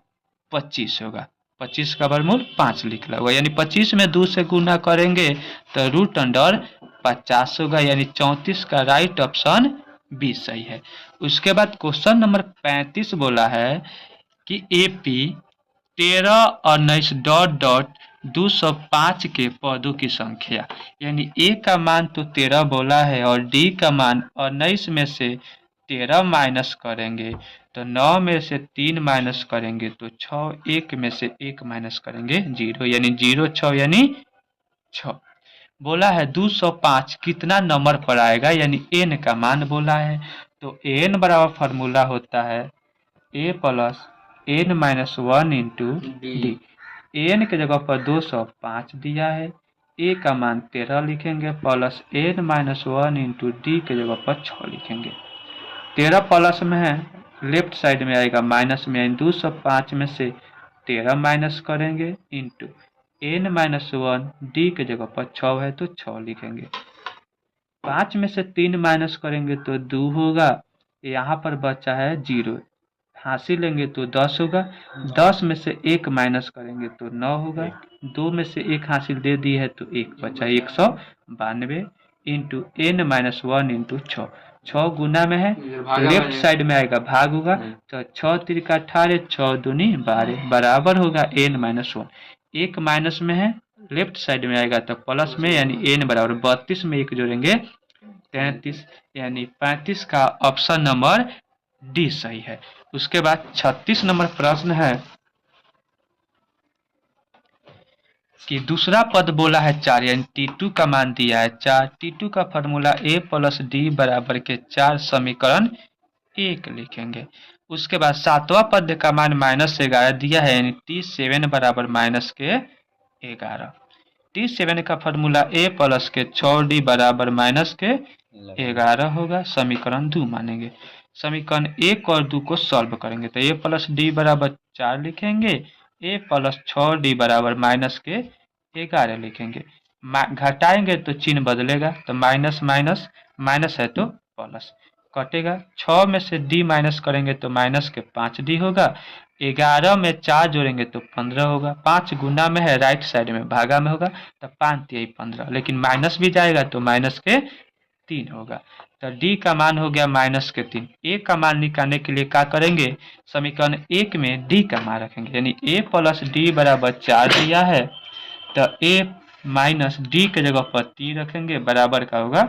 25 होगा। 25 का वर्गमूल 5 निकला होगा। यानी 25 में 2 से गुना करेंगे तो √50 होगा। यानी 34 का राइट ऑप्शन बी सही है। उसके बाद क्वेश्चन नंबर 35 बोला है कि एपी 13 और 19 डॉट डॉट 205 के पदों की संख्या। यानी ए का मान तो 13 बोला है और डी का मान 19 में से 13 माइनस करेंगे तो 9 में से 3 माइनस करेंगे तो 6, 1 में से 1 माइनस करेंगे 0। यानी 0, 6 यानी 6। बोला है 205 कितना नंबर पर आएगा? यानी एन का मान बोला है। तो एन बराबर फार्मूला होता है a plus n minus one into d. N के जगह पर 205 दिया है, ए का मान 13 लिखेंगे plus n minus one into d के जगह पर 6 लिखेंगे। 13 प्लस में है, लेफ्ट साइड में आएगा माइनस में, यानी 205 में से 13 माइनस करेंगे into n minus one, d के जगह पर 6 है तो 6 लिखेंगे। 5 में से 3 माइनस करेंगे तो 2 होगा। यहाँ पर बचा है 0, हासिल लेंगे तो 10 होगा। 10 में से 1 माइनस करेंगे तो 9 होगा। 2 में से 1 हासिल दे दी है तो 1 बचा, 192 into n minus one into 6। 6 गुना में है, लेफ्ट साइड में आएगा भाग होगा तो 6 3 18, 6 दूनी 12 बराबर होगा एन माइनस वन। 1 माइनस में है, लेफ्ट साइड में आएगा तो प्लस में, यानी एन बराबर 32 में 1 जोड़ेंगे 33। यानी 35 का ऑप्शन नंबर डी सही है। उसके बाद 36 नंबर प्रश्न है कि दूसरा पद बोला है 4 यानी T2 का मान दिया है 4। T2 का फॉर्मूला A प्लस डी बराबर के 4 समीकरण 1 लिखेंगे। उसके बाद सातवां पद का मान -11 दिया है यानी T7 बराबर माइनस के 11। T7 का फॉर्मूला A प्लस के 6D बराबर माइनस के 11 होगा, समीकरण 2 मानेंगे। समीकरण 1 और 2 को सॉल्व करेंगे तो A प्लस डी बराबर 4 लिखेंगे, A प्लस 6D बराबर माइनस के 11 लिखेंगे। घटाएंगे तो चिन्ह बदलेगा तो माइनस माइनस माइनस है तो प्लस कटेगा। 6 में से D माइनस करेंगे तो माइनस के 5D होगा। 11 में 4 जोड़ेंगे तो 15 होगा। 5 गुना में है, राइट साइड में भागा में होगा तो 5 तिहाई 15, लेकिन माइनस भी जाएगा तो माइनस के 3 होगा। तो D का मान हो गया माइनस के 3। A का मान निकालने के लिए क्या करेंगे, समीकरण 1 में D का मान रखेंगे यानी A प्लस डी बराबर 4 दिया है तो A माइनस डी के जगह पर 3 रखेंगे, बराबर का होगा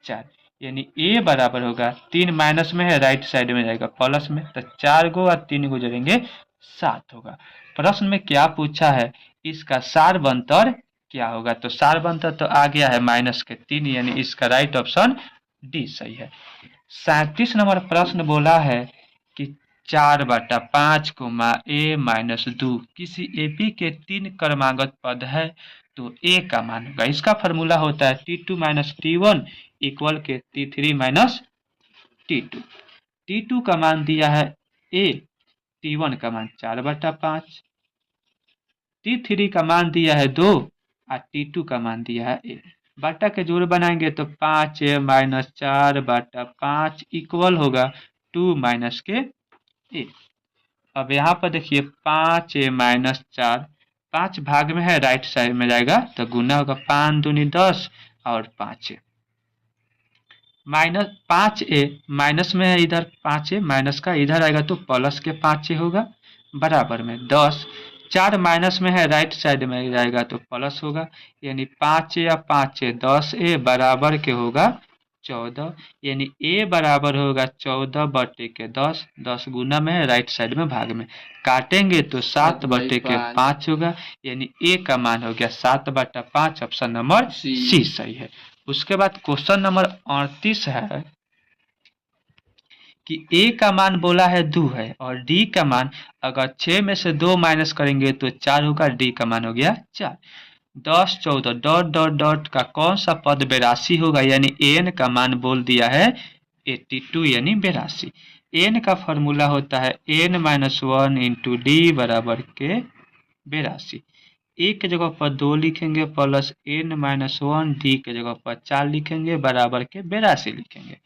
4 यानी A बराबर होगा 3 माइनस में है, राइट साइड में जाएगा प्लस में तो 4 गो और 3 गो जोड़ेंगे 7 होगा। प्रश्न में क्या पूछा है, इसका सार बंतर क्या होगा, तो सार बंतर तो आ गया है माइनस के 3 यानी इसका राइट ऑप्शन डी सही है। 37 नंबर प्रश्न बोला है कि 4/5 A माइनस 2 किसी एपी के 3 क्रमागत पद है तो A का मान होगा। इसका फॉर्मूला होता है T2 माइनस T1 इक्वल के T3 माइनस T2। T2 का मान दिया है A, T1 का मान 4/5, T3 का मान दिया है 2 और T2 का मान दिया है 1। बाटा के जोड़ बनाएंगे तो 5A माइनस 4/5 इक्वल होगा 2 माइनस के 1। अब यहाँ पर देखिए 5A माइनस 4, 5 भाग में है, राइट साइड में जाएगा तो गुना होगा 5 दूनी 10 और 5A माइनस 5A माइनस में है, इधर 5A माइनस का इधर आएगा तो प्लस के 5A होगा, बराबर में 10। 4 माइनस में है, राइट साइड में जाएगा तो प्लस होगा यानी 5A या 5A 10A बराबर के होगा 14 यानी A बराबर होगा 14 बटे के 10, 10 गुना में है, राइट साइड में भाग में काटेंगे तो 7 बटे के 5 होगा यानी A का मान हो गया 7/5। ऑप्शन नंबर सी सही है। उसके बाद क्वेश्चन नंबर 38 है कि A का मान बोला है 2 है और D का मान अगर 6 में से 2 माइनस करेंगे तो 4 होगा, D का मान हो गया 4। 10 14 डॉट डॉट डॉट का कौन सा पद बेरासी होगा यानी n का मान बोल दिया है 82 यानी 82। n का फॉर्मूला होता है n माइनस 1 इंटू डी बराबर के 82। एक के जगह पर 2 लिखेंगे प्लस n माइनस 1, डी के जगह पर 4 लिखेंगे बराबर के 82 लिखेंगे।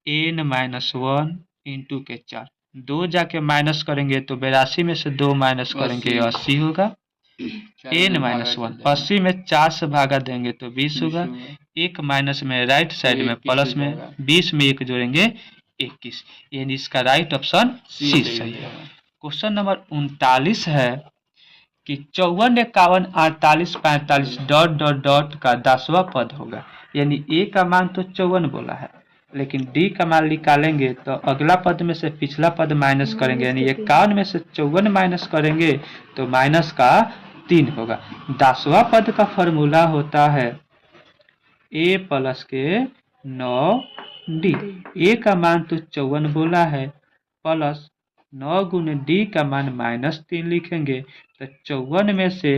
n माइनस 1 इंटू के 4, 2 जाके माइनस करेंगे तो 82 में से 2 माइनस करेंगे 80 होगा। n माइनस 1 80 में 4 से भागा देंगे तो 20 होगा। एक माइनस में राइट साइड में प्लस में 20 में 1 जोड़ेंगे 21 यानी इसका राइट ऑप्शन सी सही है। क्वेश्चन नंबर 39 है कि 54 51 48 45 डॉट डॉट डॉट का 10वां पद होगा यानी A का मान तो 54 बोला है, लेकिन D का मान निकालेंगे तो अगला पद में से पिछला पद माइनस करेंगे यानी 51 में से 54 माइनस करेंगे तो माइनस का 3 होगा। 10वां पद का फॉर्मूला होता है A प्लस के 9D। A का मान तो 54 बोला है प्लस 9 गुने D का मान -3 लिखेंगे तो 54 में से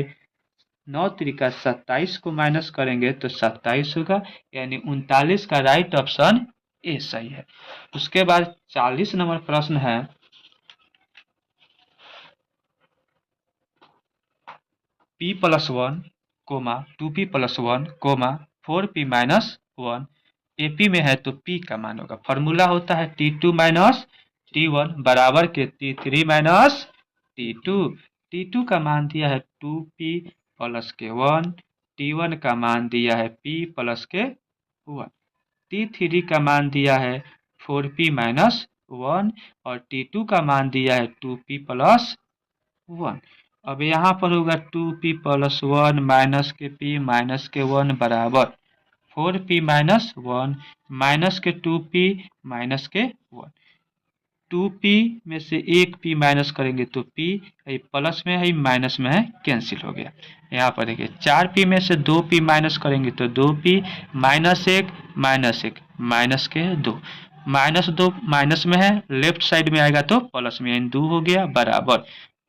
9 त्रिका 27 को माइनस करेंगे तो 27 होगा यानी 39 का राइट ऑप्शन ए सही है। उसके बाद 40 नंबर प्रश्न है P plus 1 2P plus 1 4P minus 1 AP में है तो P का मान होगा। फॉर्मूला होता है T2 माइनस T1 बराबर के T3 माइनस T2। T2 का मान दिया है 2P प्लस के 1, T1 का मान दिया है P प्लस के 1, T3 का मान दिया है 4P माइनस 1 और T2 का मान दिया है 2P प्लस 1। अब यहाँ पर होगा 2P प्लस 1 माइनस के P माइनस के 1 बराबर 4P माइनस 1 माइनस के 2P माइनस के 1 2p में से एक p माइनस करेंगे तो p प्लस में है माइनस में है, कैंसिल हो गया। यहाँ पर देखिए 4p में से 2p माइनस करेंगे तो 2p माइनस एक माइनस के 2 माइनस 2 माइनस में है, लेफ्ट साइड में आएगा तो प्लस में, यानी 2 हो गया बराबर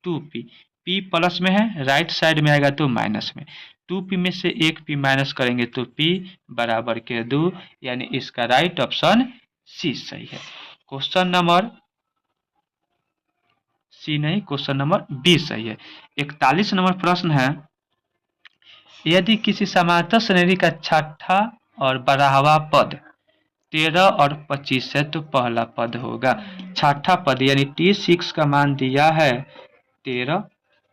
2p। p प्लस में है, राइट साइड में आएगा तो माइनस में। 2p में से एक p माइनस करेंगे तो p बराबर के 2, यानी इसका राइट ऑप्शन सी सही है। क्वेश्चन नंबर सी नहीं, क्वेश्चन नंबर बी सही है। 41 नंबर प्रश्न है, यदि किसी समांतर श्रेणी का छठा और बारहवां पद 13 और 25 है तो पहला पद होगा। छठा पद यानी T6 का मान दिया है 13,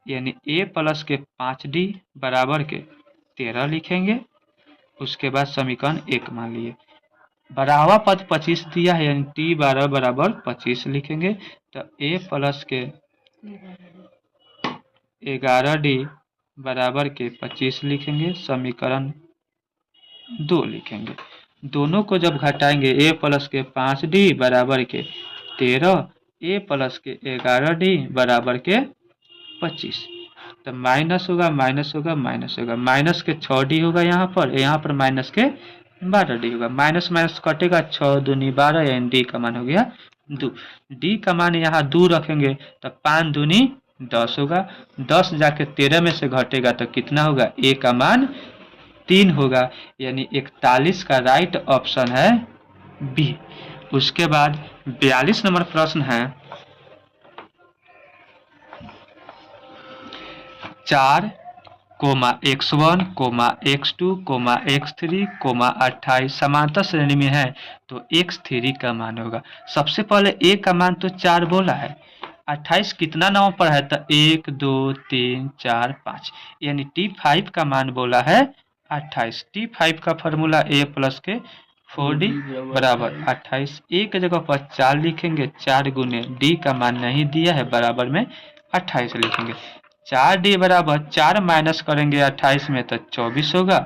यानी a प्लस के 5d बराबर के 13 लिखेंगे। उसके बाद समीकरण 1 मान लिए। बारहवां पद 25 दिया है, यानी T12 बराबर 25 लिखेंगे। तो a प्लस के 11d बराबर के 25 लिखेंगे। समीकरण 2 लिखेंगे। दोनों को जब घटाएंगे, a प्लस के 5d बराबर के 13, a प्लस के 11d बराबर के 25, तो माइनस होगा माइनस होगा माइनस होगा, माइनस के 6d होगा यहाँ पर माइनस के 12d होगा। माइनस माइनस कटेगा, 6 दूनी 12, यानी d का मान हो गया 2। d का मान यहाँ 2 रखेंगे तो 5 दूनी 10 होगा। 10 जाके 13 में से घटेगा तो कितना होगा, a का मान 3 होगा, यानी 41 का राइट ऑप्शन है बी। उसके बाद 42 नंबर प्रश्न है, 4, x1, x2, x3, 28 समांतर श्रेणी में है तो x3 का मान होगा। सबसे पहले a का मान तो 4 बोला है, 28 कितना नंबर पर है तो 1 2 3 4 5, यानी T5 का मान बोला है 28। T5 का फॉर्मूला a प्लस के 4d बराबर 28। a की जगह पर 4 लिखेंगे, 4 गुने d का मान नहीं दिया है बराबर में 28 लिखेंगे। 4d बराबर 4 माइनस करेंगे 28 में तो 24 होगा।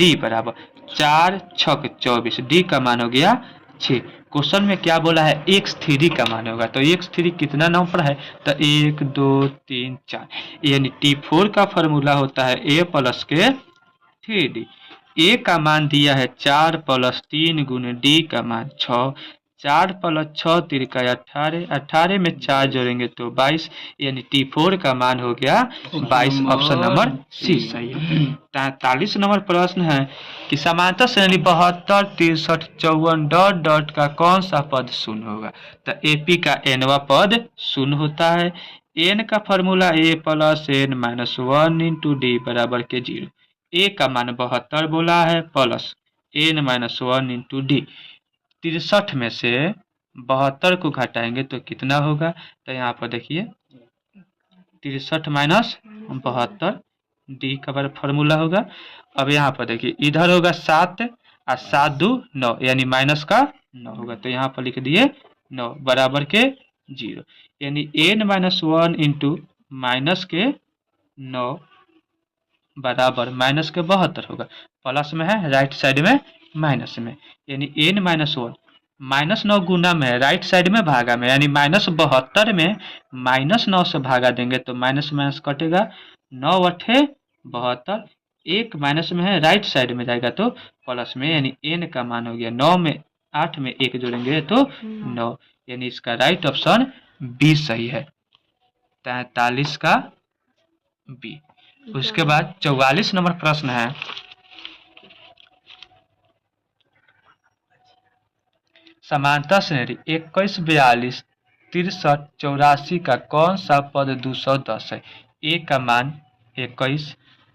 d बराबर 4 छक 24, d का मान हो गया 6। क्वेश्चन में क्या बोला है, x3 का मान होगा, तो x3 कितना नंबर है तो 1 2 3 4, यानी T4 का फॉर्मूला होता है a प्लस के 3d। a का मान दिया है 4 प्लस 3 गुने d का मान 6, 4 प्लस 6 तिरका 18, 18 में 4 जोड़ेंगे तो 22, यानी T4 का मान हो गया 22। ऑप्शन नंबर सी सही है। 43 नंबर प्रश्न है कि समांतर श्रेणी 72 63 54 डॉट डॉट का कौन सा पद शून्य होगा। तो AP का nवा पद शून्य होता है। n का formula a plus n minus 1 into d बराबर के 0। a का मान 72 बोला है plus n minus 1 into D. 63 में से 72 को घटाएंगे तो कितना होगा, तो यहाँ पर देखिए 63 माइनस 72 डी का फॉर्मूला होगा। अब यहाँ पर देखिए इधर होगा 7 और 7 2 9, यानी माइनस का 9 होगा, तो यहाँ पर लिख दिए 9 बराबर के 0, यानी n माइनस 1 इंटू माइनस के 9 बराबर माइनस के 72 होगा। प्लस में है, राइट साइड में माइनस में, यानी n माइनस 1 माइनस 9 गुना में, राइट साइड में भागा में, यानी माइनस 72 में माइनस 9 से भागा देंगे तो माइनस माइनस कटेगा, 9 अठे 72, एक माइनस में है, राइट साइड में जाएगा तो प्लस में, यानी n का मान हो गया 9 में 8 में 1 जोड़ेंगे तो 9, यानी इसका राइट ऑप्शन बी सही है। 43 का बी। उसके बाद 44 नंबर प्रश्न है, समांतर श्रेणी 21 42 63 84 का कौन सा पद 210 है। ए का मान 21,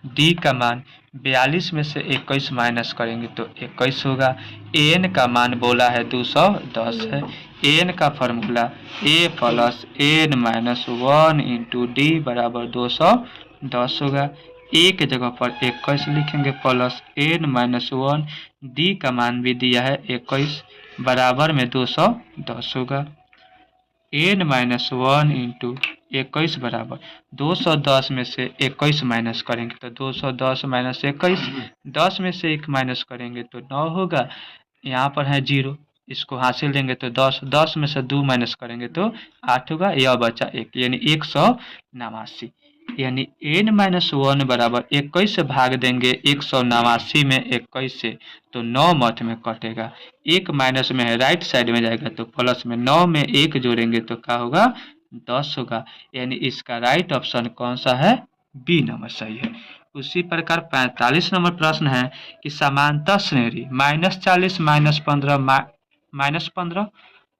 डी का मान 42 में से 21 माइनस करेंगे तो 21 होगा। एन का मान बोला है 210 है। एन का formula a plus n minus 1 into d बराबर 210 होगा। ए के जगह पर 21 लिखेंगे प्लस एन माइनस 1, डी का मान भी दिया है 21 बराबर में 210 होगा। एन माइनस 1 इंटू 21 बराबर 210 में से 21 माइनस करेंगे तो 210 माइनस 21, 10 में से 1 माइनस करेंगे तो 9 होगा। यहाँ पर है 0, इसको हासिल देंगे तो 10, 10 में से 2 माइनस करेंगे तो 8 होगा, यह बचा 1 यानी 189। यानी n-1 बराबर 21 से भाग देंगे 189 में 21 से तो 9 मत में कटेगा। 1 माइनस में है, राइट साइड में जाएगा तो प्लस में, 9 में 1 जोड़ेंगे तो क्या होगा 10 होगा। यानी इसका राइट ऑप्शन कौन सा है, बी नंबर सही है। उसी प्रकार 45 नंबर प्रश्न है कि समांतर श्रेणी -40 -15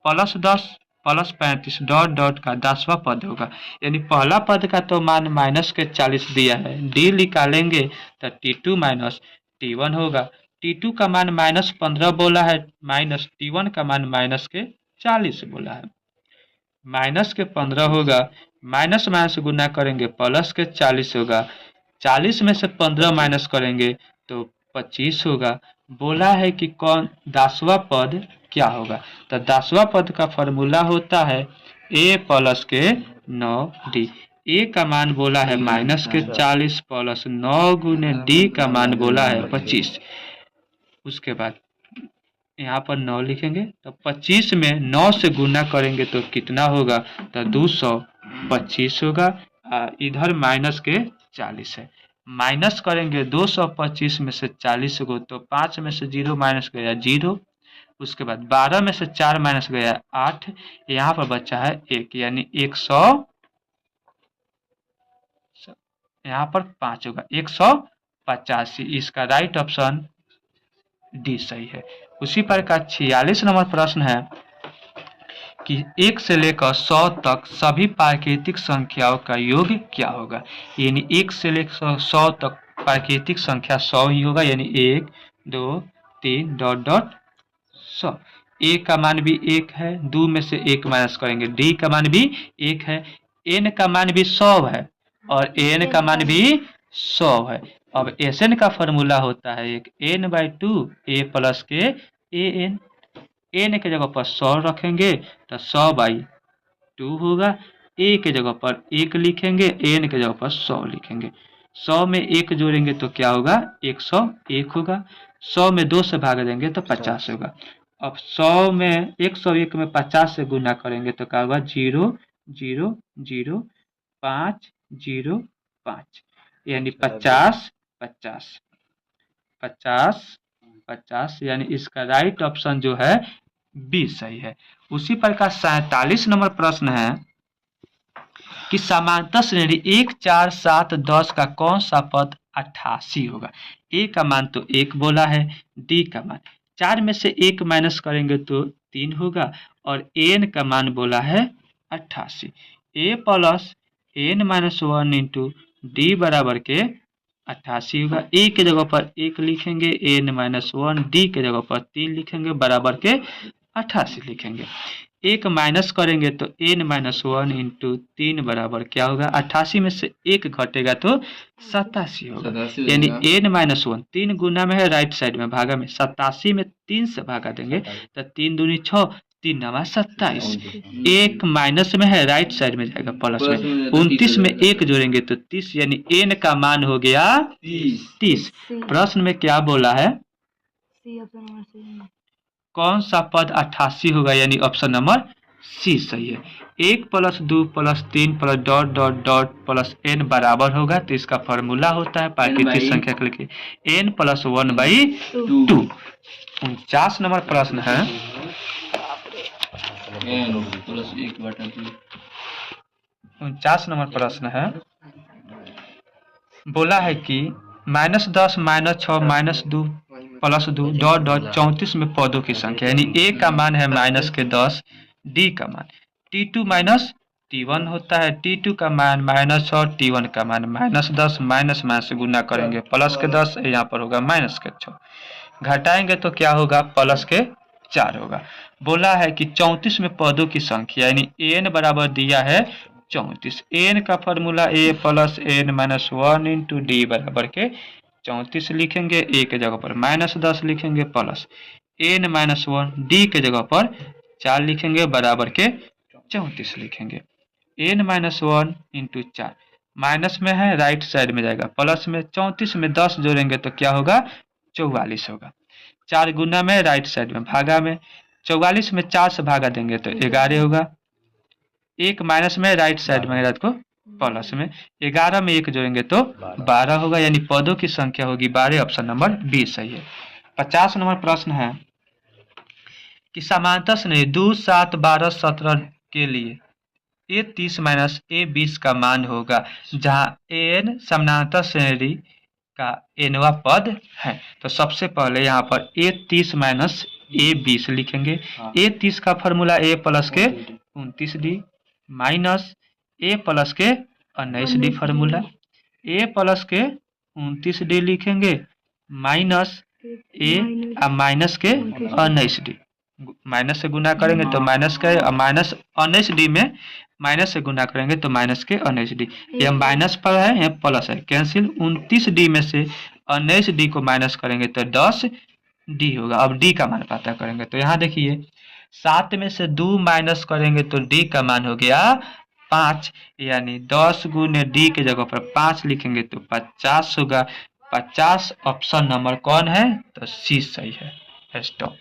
प्लस 10 प्लस 35 डॉट डॉट का 10वां पद होगा। यानी पहला पद का तो मान -40 दिया है, डी निकालेंगे तो T2 माइनस T1 होगा। T2 का मान -15 बोला है, माइनस T1 का मान -40 बोला है। माइनस के 15 होगा, माइनस माइनस गुना करेंगे प्लस के 40 होगा। 40 में से 15 माइनस करेंगे तो 25 होगा। बोला है कि कौन 10वां पद क्या होगा, तो 10वां पद का फॉर्मूला होता है a प्लस के 9d। a का मान बोला है -40 प्लस 9 गुने d का मान बोला है 25। उसके बाद यहाँ पर 9 लिखेंगे तो 25 में 9 से गुना करेंगे तो कितना होगा, तो 225 होगा। इधर माइनस के 40 है, माइनस करेंगे 225 में से 40 को तो 5 में से 0 माइनस गया 0। उसके बाद 12 में से 4 माइनस गया 8, यहाँ पर बचा है 1 यानी 100, यहाँ पर 5 होगा 185। इसका राइट ऑप्शन डी सही है। उसी प्रकार 46 नंबर प्रश्न है कि 1 से लेकर 100 तक सभी प्राकृतिक संख्याओं का योग क्या होगा। यानी 1 से लेकर 100 तक प्राकृतिक संख्या 100 ही होगा, यानी 1 2 3 डॉट डॉट 100। ए का मान भी 1 है, 2 में से 1 माइनस करेंगे, डी का मान भी 1 है, एन का मान भी 100 है और एन का मान भी 100 है। अब एस एन का फॉर्मूला होता है एक n/2 a प्लस के an। एन के जगह पर 100 रखेंगे तो 100/2 होगा। ए के जगह पर 1 लिखेंगे, एन के जगह पर 100 लिखेंगे। 100 में 1 जोड़ेंगे तो क्या होगा, 101 होगा। 100 में 2 से भाग देंगे तो 50 होगा। अब 100 में 101 में 50 से गुना करेंगे तो क्या होगा, 0 0 0 5 0 5 यानी 50 50 50 50, यानी इसका राइट ऑप्शन जो है बी सही है। उसी प्रकार 47 नंबर प्रश्न है कि समांतर श्रेणी 1 4 7 10 का कौन सा पद 88 होगा। ए का मान तो 1 बोला है, डी का मान 4 में से 1 माइनस करेंगे तो 3 होगा और एन का मान बोला है 88। ए प्लस n-1 इंटू डी बराबर के 88 होगा। ए के जगह पर 1 लिखेंगे, n-1 डी के जगह पर 3 लिखेंगे, बराबर के 88 लिखेंगे। 1 माइनस करेंगे तो n-1 इंटू 3 बराबर क्या होगा, 88 में से 1 घटेगा तो 87 होगा। यानी n-1 3 गुना में है, राइट साइड में भागा में, 87 में 3 से भागा देंगे तो 3 दूनी 6, 3 नवा 27। 1 माइनस में है, राइट साइड में जाएगा प्लस में, 29 में 1 जोड़ेंगे तो 30, यानी n का मान हो गया 30। प्रश्न में क्या बोला है, कौन सा पद 88 होगा, यानी ऑप्शन नंबर सी सही है। 1 plus 2 plus 3 plus dot dot dot plus n बराबर होगा, तो इसका फॉर्मूला होता है प्राकृतिक संख्या के लिए n + 1/2। 49 नंबर प्रश्न है, 49 नंबर प्रश्न है, बोला है कि -10 -6 -2 प्लस 2 डॉट डॉट 34 में पदों की संख्या। यानी ए का मान है -10, डी का मान T2 माइनस T1 होता है, T2 का मान -6, T1 का मान -10, माइनस से गुना करेंगे प्लस के 10, यहाँ पर होगा -6, घटाएंगे तो क्या होगा, प्लस के 4 होगा। बोला है कि 34 में पदों की संख्या, यानी n बराबर दिया है 34। n का formula a plus n-1 into d बराबर के 34 लिखेंगे, a के जगह पर -10 लिखेंगे प्लस n-1 डी के जगह पर 4 लिखेंगे, बराबर के 34 लिखेंगे। n-1 इंटू 4 माइनस में है, राइट साइड में जाएगा प्लस में, 34 में 10 जोड़ेंगे तो क्या होगा, 44 होगा। 4 गुना में, राइट साइड में भागा में, 44 में 4 से भागा देंगे तो 11 होगा। 1 माइनस में राइट साइड में रात को प्लस में 11 में 1 जोड़ेंगे तो 12 होगा, यानी पदों की संख्या होगी 12। ऑप्शन नंबर बी सही है। 50 नंबर प्रश्न है कि समांतर श्रेणी 2, 7, 12, 17 के लिए ए 30 माइनस ए 20 का मान होगा, जहां एन समानांतर श्रेणी का एनवा पद है। तो सबसे पहले यहाँ पर ए 30 माइनस ए 20 लिखेंगे। ए 30 का फॉर्मूला ए प्लस के 29d माइनस ए प्लस के 19d फॉर्मूला। ए प्लस के 29d लिखेंगे माइनस ए माइनस के 19d, माइनस से गुना करेंगे तो माइनस का माइनस 19d में माइनस से गुना करेंगे तो माइनस के 19d। यह माइनस पर है, यह प्लस है, कैंसिल। 29d में से 19d को माइनस करेंगे तो 10d होगा। अब d का मान पता करेंगे तो यहाँ देखिए 7 में से 2 माइनस करेंगे तो d का मान हो गया 5, यानी 10 गुने d के जगह पर 5 लिखेंगे तो 50 होगा। 50 ऑप्शन नंबर कौन है? तो सी सही है। स्टॉप।